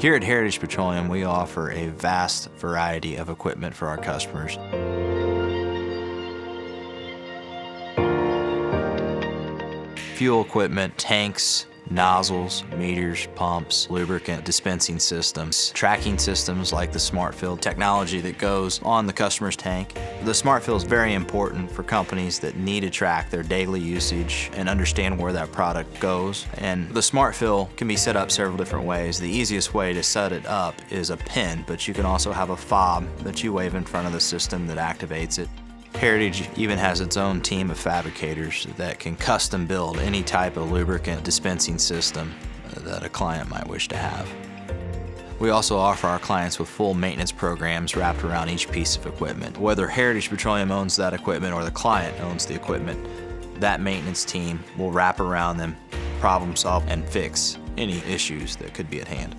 Here at Heritage Petroleum, we offer a vast variety of equipment for our customers. Fuel equipment, tanks, nozzles, meters, pumps, lubricant dispensing systems, tracking systems like the SmartFill technology that goes on the customer's tank. The SmartFill is very important for companies that need to track their daily usage and understand where that product goes. And the SmartFill can be set up several different ways. The easiest way to set it up is a pin, but you can also have a fob that you wave in front of the system that activates it. Heritage even has its own team of fabricators that can custom build any type of lubricant dispensing system that a client might wish to have. We also offer our clients with full maintenance programs wrapped around each piece of equipment. Whether Heritage Petroleum owns that equipment or the client owns the equipment, that maintenance team will wrap around them, problem solve, and fix any issues that could be at hand.